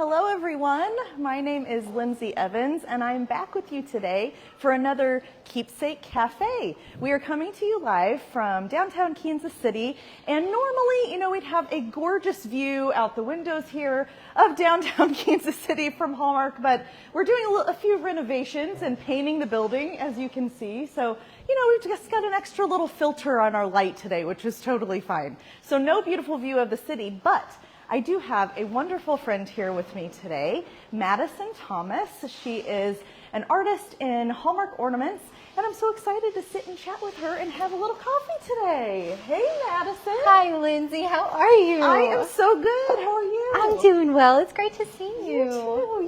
Hello everyone, my name is Lindsay Evans and I'm back with you today for another Keepsake Cafe. We are coming to you live from downtown Kansas City, and normally, we'd have a gorgeous view out the windows here of downtown Kansas City from Hallmark, but we're doing a few renovations and painting the building, as you can see. So, we've just got an extra little filter on our light today, which is totally fine. So no beautiful view of the city, but I do have a wonderful friend here with me today, Madison Thomas. She is an artist in Hallmark ornaments, and I'm so excited to sit and chat with her and have a little coffee today. Hey, Madison. Hi, Lindsay. How are you? I am so good. How are you? I'm doing well. It's great to see you.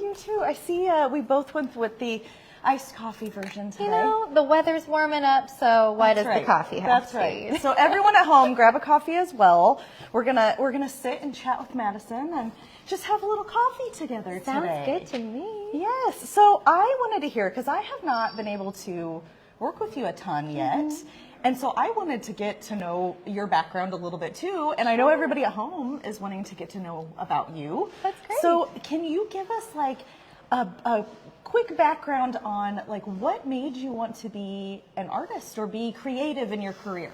You too. I see we both went with the iced coffee version today. The weather's warming up, so why does the coffee have to be? So everyone at home, grab a coffee as well. We're gonna sit and chat with Madison and just have a little coffee together today. Sounds good to me. Yes. So I wanted to hear, because I have not been able to work with you a ton yet. And so I wanted to get to know your background a little bit too. And I know everybody at home is wanting to get to know about you. That's great. So can you give us a quick background on what made you want to be an artist or be creative in your career?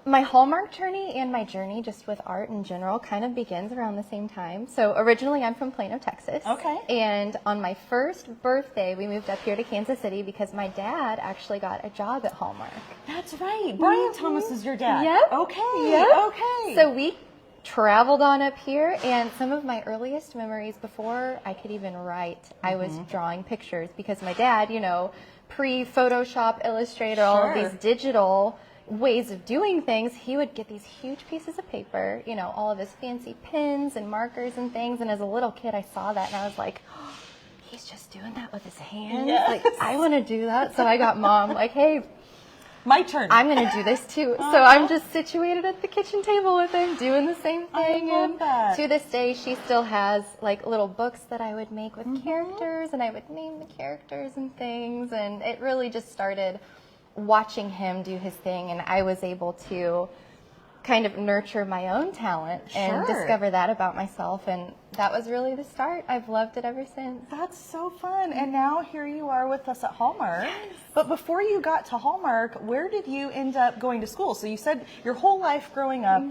My Hallmark journey and my journey just with art in general kind of begins around the same time. So originally I'm from Plano, Texas. Okay. And on my first birthday, we moved up here to Kansas City because my dad actually got a job at Hallmark. That's right. Brian Thomas is your dad. Yep. Okay. Yep. Okay. So we traveled on up here, and some of my earliest memories before I could even write, I was drawing pictures because my dad, pre-Photoshop, Illustrator, all of these digital ways of doing things, he would get these huge pieces of paper, all of his fancy pens and markers and things, and as a little kid I saw that and I was like, oh, he's just doing that with his hands. Yes. I want to do that. So I got Mom hey, my turn. I'm going to do this too. So I'm just situated at the kitchen table with him doing the same thing. I love that. To this day, she still has little books that I would make with characters, and I would name the characters and things. And it really just started watching him do his thing, and I was able to kind of nurture my own talent and discover that about myself, and that was really the start. I've loved it ever since. That's so fun. And now here you are with us at Hallmark. Yes. But before you got to Hallmark, where did you end up going to school? So you said your whole life growing up,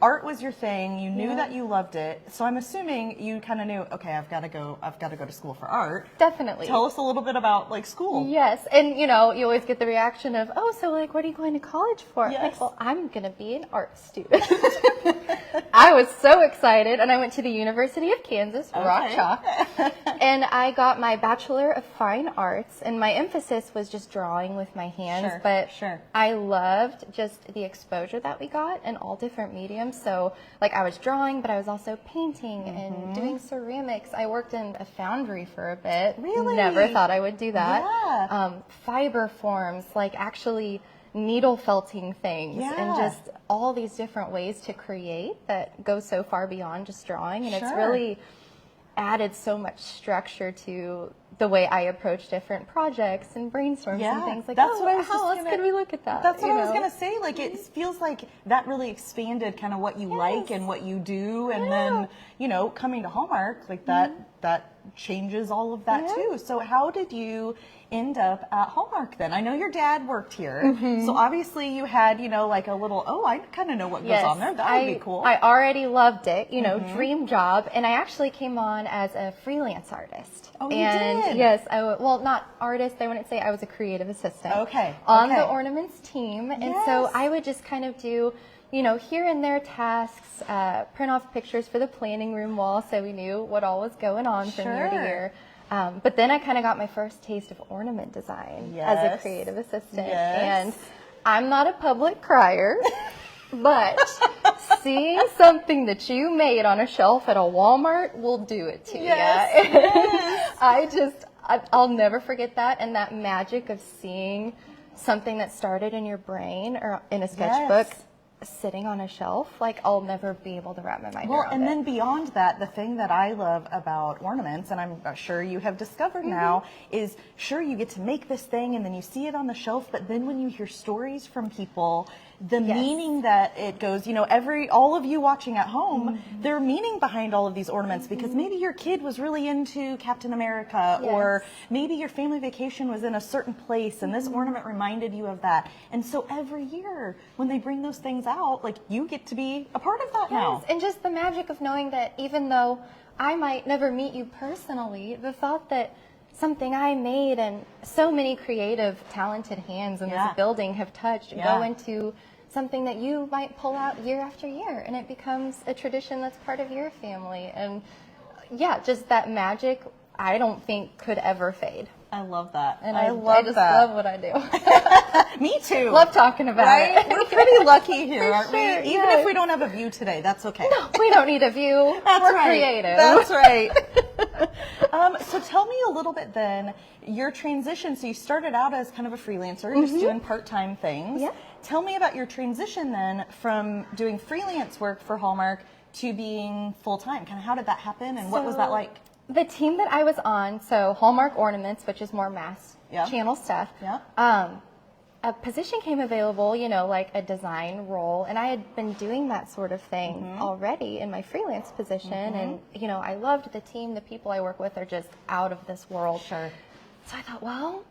art was your thing. You knew that you loved it. So I'm assuming you kind of knew, okay, I've got to go to school for art. Definitely. Tell us a little bit about school. Yes. And you always get the reaction of, oh, so what are you going to college for? Yes. Well, I'm going to be an art student. I was so excited, and I went to the University of Kansas, Rock Chalk, and I got my Bachelor of Fine Arts, and my emphasis was just drawing with my hands, but I loved just the exposure that we got in all different mediums. So I was drawing, but I was also painting and doing ceramics. I worked in a foundry for a bit. Really? Never thought I would do that. Yeah. Fiber forms, actually needle felting things, and just all these different ways to create that go so far beyond just drawing, and it's really added so much structure to the way I approach different projects and brainstorms and things like that's what I was how else could we look at that? That's what I was gonna say. It feels like that really expanded kind of what you like and what you do, and then coming to Hallmark that changes all of that too. So how did you end up at Hallmark then? I know your dad worked here, so obviously you had a little, I kind of know what goes on there. That would be cool. I already loved it, dream job, and I actually came on as a freelance artist. Oh, and you did? Yes, well, not artist, I wouldn't say, I was a creative assistant. Okay. On the ornaments team, and so I would just kind of do here and there tasks, print off pictures for the planning room wall so we knew what all was going on from year to year. But then I kind of got my first taste of ornament design as a creative assistant. And I'm not a public crier, but seeing something that you made on a shelf at a Walmart will do it to you. I'll never forget that, and that magic of seeing something that started in your brain or in a sketchbook sitting on a shelf, I'll never be able to wrap my mind around it. And then beyond that, the thing that I love about ornaments, and I'm sure you have discovered now, is you get to make this thing and then you see it on the shelf, but then when you hear stories from people the meaning that it goes, you know, all of you watching at home, there are meaning behind all of these ornaments because maybe your kid was really into Captain America or maybe your family vacation was in a certain place and this ornament reminded you of that. And so every year when they bring those things out, like you get to be a part of that now. And just the magic of knowing that even though I might never meet you personally, the thought that something I made and so many creative, talented hands in this building have touched go into something that you might pull out year after year, and it becomes a tradition that's part of your family. And yeah, just that magic, I don't think could ever fade. I love that. And I just love what I do. Me too. Love talking about it. We're pretty lucky here, aren't we? Sure, Even if we don't have a view today, that's okay. No, we don't need a view. We're creative. That's right. So tell me a little bit then, your transition. So you started out as kind of a freelancer, just doing part-time things. Yeah. Tell me about your transition then from doing freelance work for Hallmark to being full-time. Kind of how did that happen and what was that like? The team that I was on, so Hallmark Ornaments, which is more mass channel stuff, a position came available, you know, like a design role, and I had been doing that sort of thing already in my freelance position, and, you know, I loved the team. The people I work with are just out of this world. Sure. So I thought, well,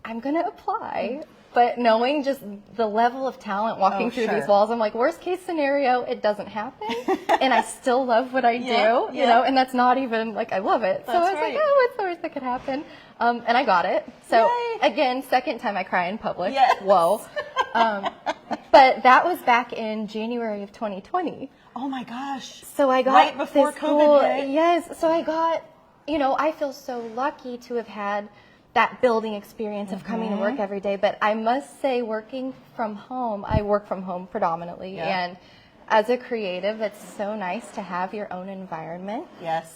I'm going to apply. But knowing just the level of talent walking through these walls, I'm like, worst case scenario, it doesn't happen. And I still love what I do, you know, and that's not even like I love it. So I was like, oh, what's the worst that could happen? And I got it. So again, second time I cry in public. Whoa. But that was back in January of 2020. Oh my gosh. So I got right before COVID hit. Yes. So I got, you know, I feel so lucky to have had that building experience of coming to work every day. But I must say, working from home, I work from home predominantly. And as a creative, it's so nice to have your own environment.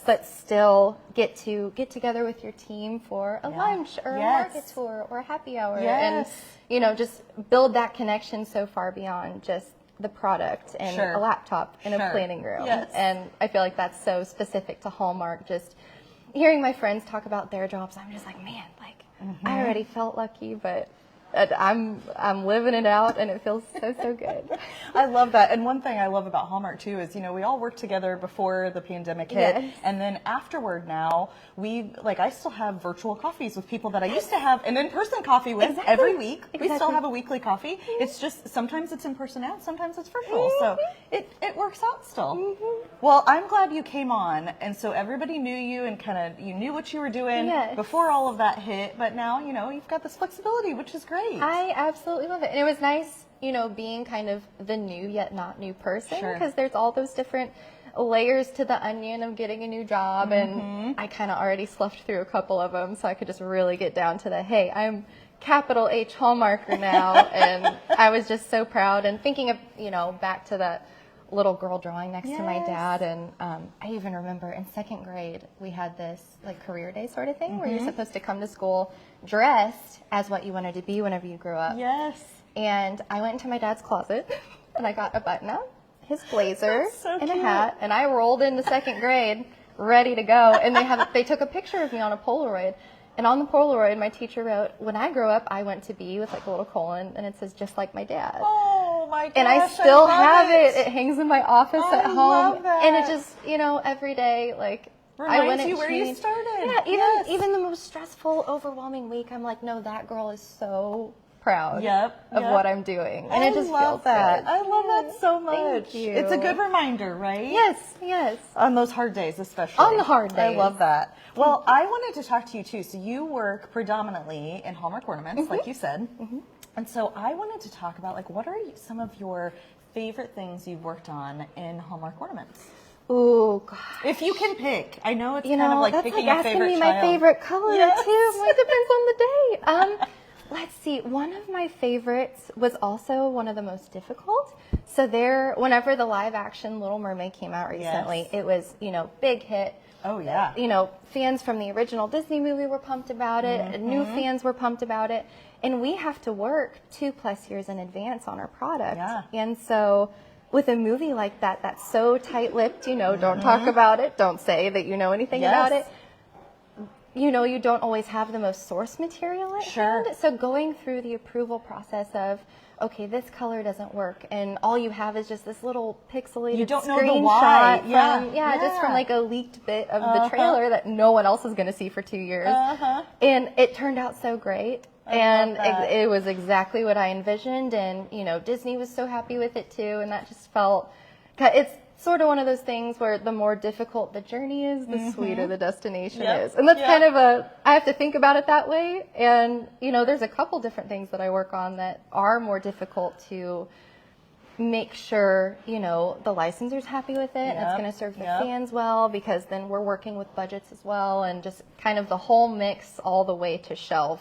But still get together with your team for a lunch or a market tour or a happy hour. And, you know, just build that connection so far beyond just the product and a laptop in a planning room. And I feel like that's so specific to Hallmark. Just hearing my friends talk about their jobs, I'm just like, man, like I already felt lucky, but I'm living it out, and it feels so good. I love that. And one thing I love about Hallmark too is, you know, we all worked together before the pandemic hit, and then afterward now I still have virtual coffees with people that I used to have an in-person coffee with every week. We still have a weekly coffee. It's just sometimes it's in person now, sometimes it's virtual. So it works out still. Well, I'm glad you came on, and so everybody knew you and kind of you knew what you were doing before all of that hit. But now, you know, you've got this flexibility, which is great. I absolutely love it. And it was nice, you know, being kind of the new yet not new person, because there's all those different layers to the onion of getting a new job, and I kind of already sloughed through a couple of them, so I could just really get down to the, hey, I'm capital H Hallmarker now. And I was just so proud, and thinking of, you know, back to that little girl drawing next to my dad. And I even remember in second grade we had this like career day sort of thing where you're supposed to come to school dressed as what you wanted to be whenever you grew up. And I went into my dad's closet and I got a button up, his blazer, and a hat, and I rolled into second grade ready to go. And they took a picture of me on a Polaroid, and on the Polaroid my teacher wrote, when I grow up I want to be, with like a little colon, and it says just like my dad. Oh my gosh, and I still have it. It hangs in my office at home. Love that. And it just, you know, every day, like, reminds you where you started. Yeah, even the most stressful, overwhelming week, I'm like, no, that girl is so proud of what I'm doing. And it just feels that. good. I love that so much. Thank you. It's a good reminder, right? Yes. On those hard days, especially. On the hard days. I love that. Well, I wanted to talk to you too. So you work predominantly in Hallmark ornaments, like you said. And so I wanted to talk about, like, what are some of your favorite things you've worked on in Hallmark ornaments? Oh, gosh. If you can pick. I know it's kind of like that's picking like a favorite asking me child. my favorite color, too. It depends on the day. Let's see. One of my favorites was also one of the most difficult. So whenever the live action Little Mermaid came out recently, it was, you know, big hit. Oh, yeah. You know, fans from the original Disney movie were pumped about it. And new fans were pumped about it. And we have to work 2+ years in advance on our product. And so with a movie like that, that's so tight-lipped, you know, don't talk about it, don't say that you know anything about it. you know, you don't always have the most source material at hand. So going through the approval process of, okay, this color doesn't work, and all you have is just this little pixelated screenshot from, just from like a leaked bit of the trailer that no one else is going to see for 2 years. And it turned out so great. And it was exactly what I envisioned, and you know, Disney was so happy with it too, and that just felt, it's sort of one of those things where the more difficult the journey is, the sweeter the destination is. And that's kind of I have to think about it that way. And, you know, there's a couple different things that I work on that are more difficult to make sure, you know, the licenser's happy with it, and it's going to serve the fans well, because then we're working with budgets as well, and just kind of the whole mix all the way to shelf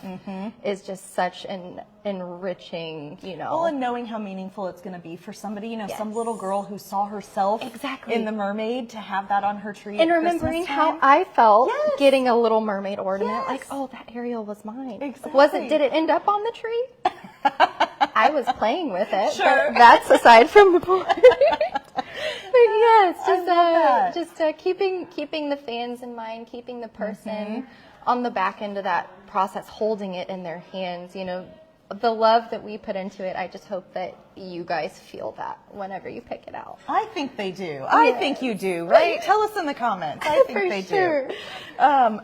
is just such an enriching, you know. Well, and knowing how meaningful it's going to be for somebody, you know, some little girl who saw herself in the mermaid, to have that on her tree. And remembering how I felt getting a Little Mermaid ornament, like, oh, that Ariel was mine. Did it end up on the tree? I was playing with it. But that's aside from the point. But yes, just keeping the fans in mind, keeping the person on the back end of that process, holding it in their hands. You know, the love that we put into it, I just hope that you guys feel that whenever you pick it out. I think they do. I think you do, right? Tell us in the comments. I think they do.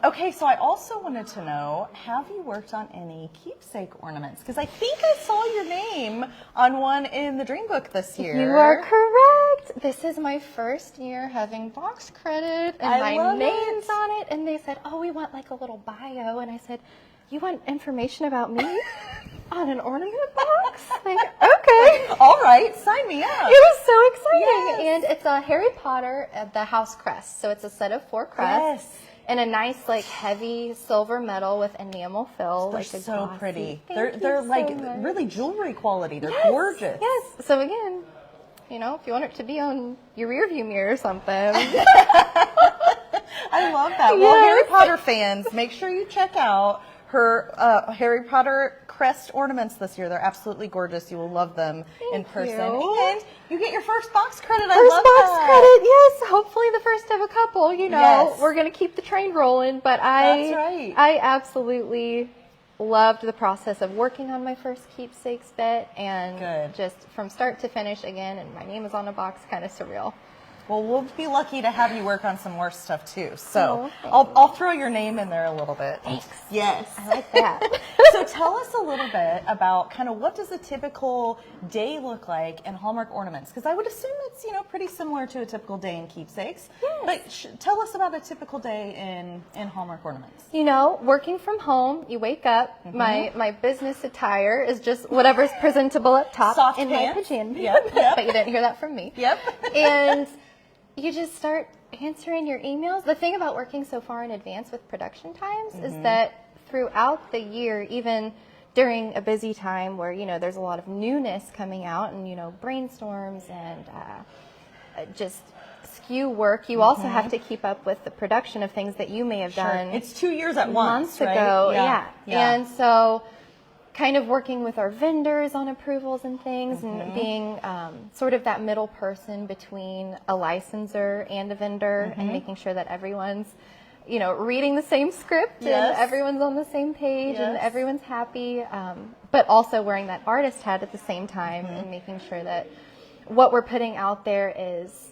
Okay, so I also wanted to know, have you worked on any keepsake ornaments? Because I think I saw your name on one in the Dream Book this year. You are correct. This is my first year having box credit, and my name's on it. And they said, oh, we want like a little bio. And I said, you want information about me on an ornament box? Like, okay. All right, sign me up. It was so exciting. And it's a Harry Potter, the house crest. So it's a set of 4 crests. And a nice, like, heavy silver metal with enamel fill. They're like so glossy. pretty. They're like really jewelry quality. They're gorgeous. Yes. So again, you know, if you want it to be on your rearview mirror or something. I love that. Well, Harry Potter fans, make sure you check out her Harry Potter crest ornaments this year. They're absolutely gorgeous. You will love them in person. And you get your first box credit. I love that. First box credit, yes. Hopefully the first of a couple. You know, we're going to keep the train rolling. But I absolutely loved the process of working on my first keepsakes bit, and just from start to finish again. And my name is on a box, kind of surreal. Well, we'll be lucky to have you work on some more stuff too. So I'll throw your name in there a little bit. Thanks. Yes. I like that. So tell us a little bit about kind of what does a typical day look like in Hallmark ornaments? Because I would assume it's, you know, pretty similar to a typical day in keepsakes. But tell us about a typical day in Hallmark ornaments. You know, working from home, you wake up. My business attire is just whatever's presentable up top. Soft in pants. my pajamas. But you didn't hear that from me. And you just start answering your emails. The thing about working so far in advance with production times is that throughout the year, even during a busy time where, you know, there's a lot of newness coming out and, you know, brainstorms and just SKU work, you also have to keep up with the production of things that you may have done. It's 2 years at once, months ago. And so kind of working with our vendors on approvals and things, and being sort of that middle person between a licensor and a vendor, and making sure that everyone's, you know, reading the same script and everyone's on the same page and everyone's happy, but also wearing that artist hat at the same time, and making sure that what we're putting out there is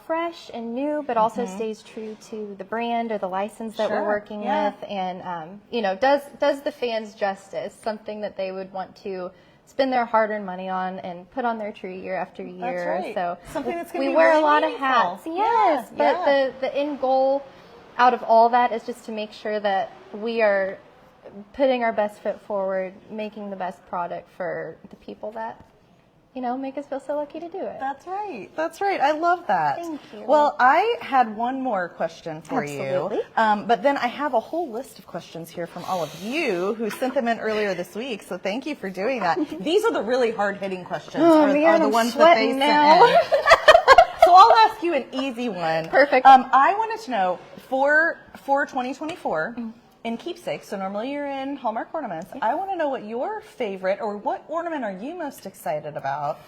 fresh and new, but also stays true to the brand or the license that we're working with, and you know, does the fans justice, something that they would want to spend their hard-earned money on and put on their tree year after year. So something that's we wear really a lot meaningful. of hats, but the end goal out of all that is just to make sure that we are putting our best foot forward, making the best product for the people that, you know, make us feel so lucky to do it. That's right. That's right. I love that. Thank you. Well, I had one more question for Absolutely. you. But then I have a whole list of questions here from all of you who sent them in earlier this week. So thank you for doing that. These are the really hard-hitting questions. Are the ones that they sent in. So I'll ask you an easy one. Perfect. I wanted to know, for 2024, in Keepsake, so normally you're in Hallmark ornaments, I want to know what your favorite, or what ornament are you most excited about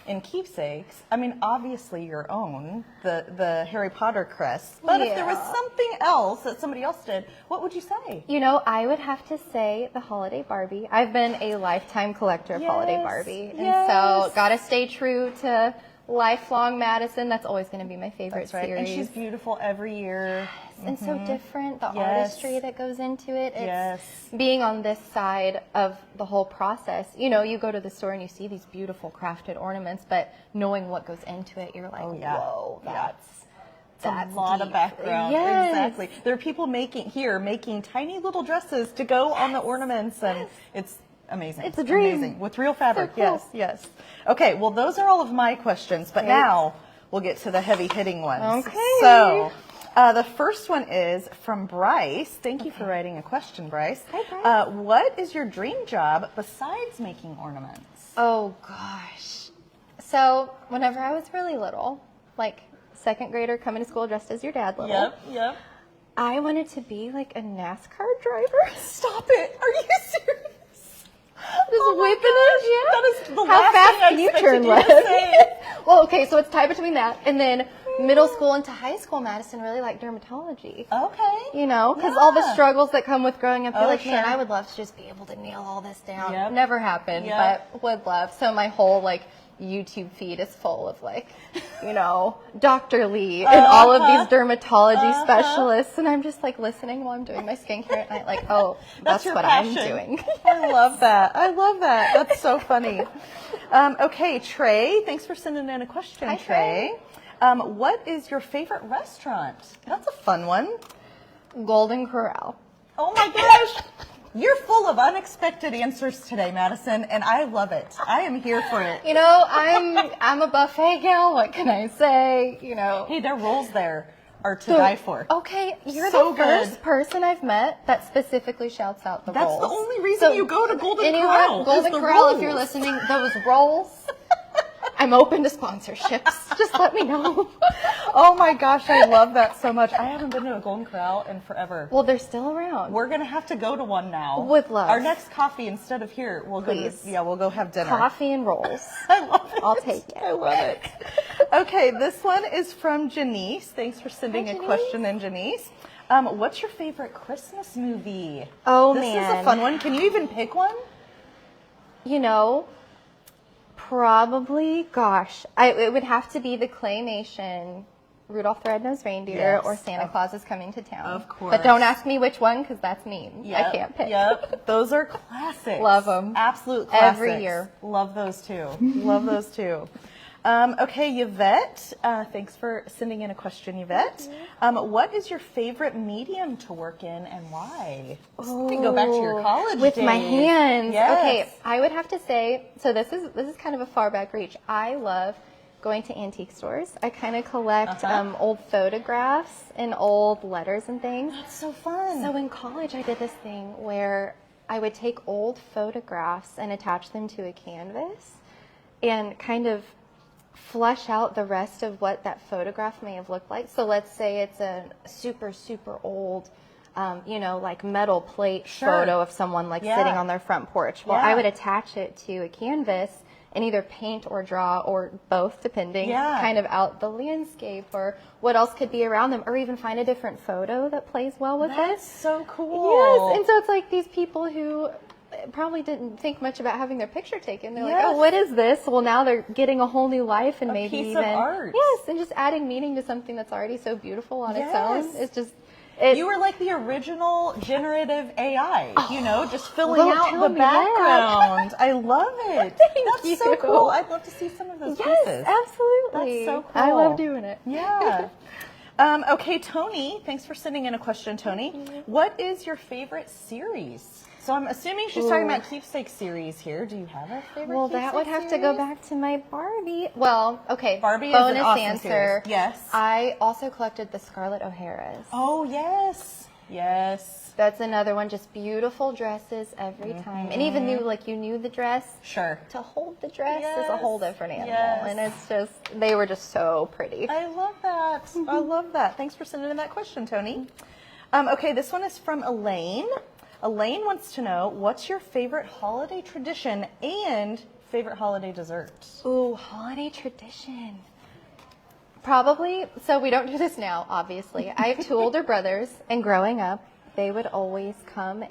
in keepsakes, I mean, obviously your own, the Harry Potter crest, but if there was something else that somebody else did, what would you say? You know, I would have to say the holiday Barbie. I've been a lifetime collector of holiday Barbie. And so gotta stay true to lifelong Madison. That's always going to be my favorite series. And she's beautiful every year. And so different, the artistry that goes into it. It's being on this side of the whole process. You know, you go to the store and you see these beautiful crafted ornaments, but knowing what goes into it, you're like, whoa, that's a lot of background. Exactly. There are people making tiny little dresses to go on the ornaments, and it's amazing. It's a dream. Amazing. With real fabric. So cool. Yes. Okay, well, those are all of my questions, but now we'll get to the heavy hitting ones. Okay. So the first one is from Bryce. Thank you for writing a question, Bryce. Hi, Bryce. What is your dream job besides making ornaments? Oh, gosh. So whenever I was really little, like second grader coming to school dressed as your dad little. Yep. I wanted to be like a NASCAR driver. Stop it. Are you serious? Just whipping it. Yeah. That is the How last fast thing I can you expected turn to left? say. Well, okay, so it's tied between that and then middle school into high school. Madison really liked dermatology. Okay. You know, because all the struggles that come with growing up, you're like, man, sure. I would love to just be able to nail all this down. Yep. Never happened, but would love. So my whole like YouTube feed is full of like, you know, Dr. Lee and all of these dermatology specialists, and I'm just like listening while I'm doing my skincare at night, like, oh, that's what I'm doing. I love that. That's so funny. Okay, Trey, thanks for sending in a question. Hi, Trey. What is your favorite restaurant? That's a fun one. Golden Corral. Oh my gosh. You're full of unexpected answers today, Madison, and I love it. I am here for it. You know, I'm a buffet gal. What can I say? You know. Hey, their rolls there are to die for. Okay, you're So the first person I've met that specifically shouts out the rolls. That's the only reason you go to Golden anyone, Corral. Golden Corral, if you're listening, those rolls. I'm open to sponsorships. Just let me know. Oh my gosh, I love that so much. I haven't been to a Golden Corral in forever. Well, they're still around. We're gonna have to go to one now. With love. Our next coffee, instead of here, we'll go. We'll go have dinner. Coffee and rolls. I love it. I'll take it. I love it. Okay, this one is from Janice. Thanks for sending a question in, Janice. What's your favorite Christmas movie? Oh, man. This is a fun one. Can you even pick one? You know, probably, gosh, it would have to be the claymation Rudolph the Red-Nosed Reindeer or Santa Claus is Coming to Town. Of course. But don't ask me which one because that's mean. I can't pick. Yep. Those are classics. Love them. Absolute classics. Every year. Love those too. Love those too. Okay, Yvette, thanks for sending in a question, Yvette. What is your favorite medium to work in and why? We can go back to your college with days. my hands. Yes. Okay, I would have to say, so this is kind of a far back reach. I love going to antique stores. I kind of collect old photographs and old letters and things. That's so fun. So in college, I did this thing where I would take old photographs and attach them to a canvas and kind of flush out the rest of what that photograph may have looked like. So let's say it's a super, super old, you know, like metal plate photo of someone like sitting on their front porch. Well, I would attach it to a canvas and either paint or draw or both, depending, kind of out the landscape or what else could be around them, or even find a different photo that plays well with it. That's so cool. Yes, and so it's like these people who probably didn't think much about having their picture taken. They're like, oh, what is this? Well, now they're getting a whole new life and maybe piece even of art. Yes, and just adding meaning to something that's already so beautiful on its own. It's just you were like the original generative AI, you know, just filling out the background. I love it. That's so cool. I'd love to see some of those pieces. Yes, absolutely. That's so cool. I love doing it. Yeah. Okay, Tony, thanks for sending in a question, Tony. What is your favorite series? So I'm assuming she's talking about Keepsake series here. Do you have a favorite Well, that would have to go back to my Barbie. Well, okay. Barbie bonus is an awesome answer. Series. Yes. I also collected the Scarlett O'Hara's. Oh, yes. Yes. That's another one. Just beautiful dresses every time. And even you knew the dress. Sure. To hold the dress is a whole different animal. And it's just, they were just so pretty. I love that. I love that. Thanks for sending in that question, Tony. Okay, this one is from Elaine. Elaine wants to know, what's your favorite holiday tradition and favorite holiday dessert? Ooh, holiday tradition. Probably, so we don't do this now, obviously. I have 2 older brothers, and growing up, they would always come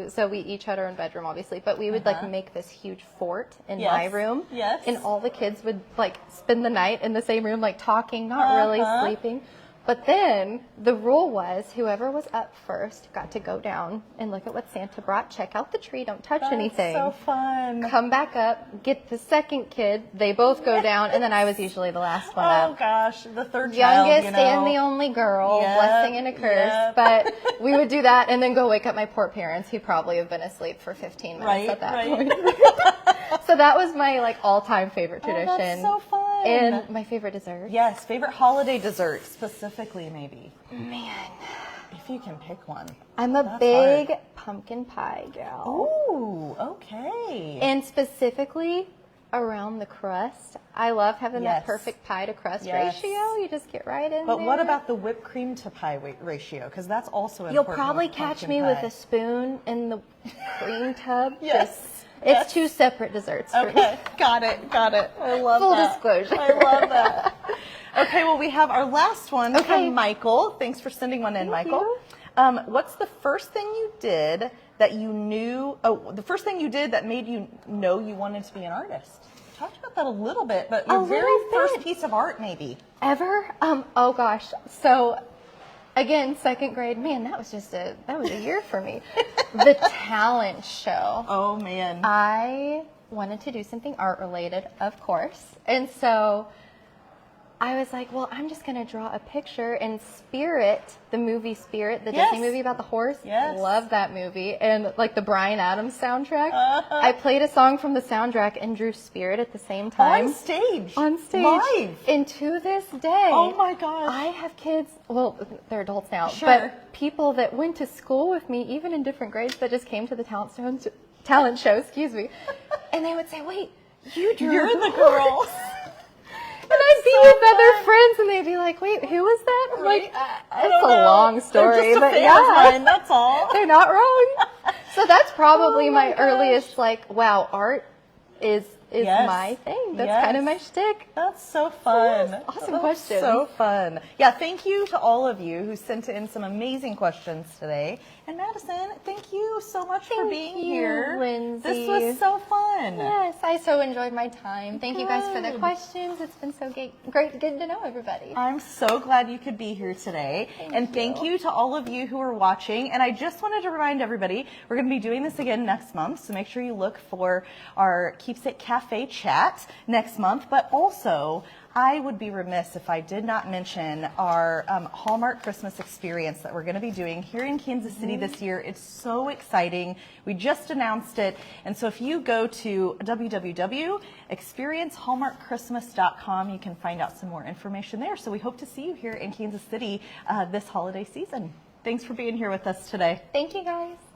so we each had our own bedroom, obviously, but we would like make this huge fort in my room. Yes. And all the kids would like spend the night in the same room, like talking, not really sleeping. But then the rule was whoever was up first got to go down and look at what Santa brought, check out the tree, don't touch anything. So fun. Come back up, get the second kid, they both go down, and then I was usually the last one up. Oh gosh, the third Youngest child, and the only girl, blessing and a curse. But we would do that and then go wake up my poor parents, who probably have been asleep for 15 minutes at that point. So that was my like all-time favorite tradition. Oh, that's so fun. And my favorite dessert. Yes, favorite holiday dessert specifically, maybe. Man, if you can pick one. I'm a big pumpkin pie gal. Ooh, okay. And specifically around the crust. I love having that perfect pie to crust ratio. You just get right in there. But what about the whipped cream to pie ratio? Because that's also important. You'll probably catch me with a spoon in the cream tub. Yes. It's 2 separate desserts for me. Got it. I love Full that. disclosure. I love that. Okay, well, we have our last one from Michael. Thanks for sending one in, Michael. What's the first thing you did that you knew, the first thing you did that made you know you wanted to be an artist? We talked about that a little bit, but your very first piece of art, maybe. Ever? Oh gosh. So, again, 2nd grade, man, that was a year for me. The talent show. Oh man. I wanted to do something art related, of course. And so I was like, well, I'm just going to draw a picture and Spirit, the movie Spirit, the Disney movie about the horse. Yes. Love that movie. And like the Bryan Adams soundtrack. I played a song from the soundtrack and drew Spirit at the same time. On stage. Live. And to this day. Oh my gosh. I have kids, well, they're adults now, Sure. but people that went to school with me, even in different grades, that just came to the talent show, excuse me. And they would say, wait, you drew You're the girl. And I'd be with other friends, and they'd be like, "Wait, who was that?" I'm like, "It's a long story, They're just a but fan yeah, of mine, that's all." They're not wrong." So that's probably my earliest, like, wow, art is my thing. That's kind of my shtick. That's so fun. Yes, awesome question. So fun. Yeah, thank you to all of you who sent in some amazing questions today. And Madison, thank you so much for being here. Lindsay. This was so fun. Yes, I so enjoyed my time. Thank you guys for the questions. It's been so great getting to know everybody. I'm so glad you could be here today. Thank you to all of you who are watching. And I just wanted to remind everybody, we're going to be doing this again next month. So make sure you look for our Keepsake Cafe chat next month. But also, I would be remiss if I did not mention our Hallmark Christmas experience that we're going to be doing here in Kansas City this year. It's so exciting. We just announced it. And so if you go to www.experiencehallmarkchristmas.com, you can find out some more information there. So we hope to see you here in Kansas City this holiday season. Thanks for being here with us today. Thank you, guys.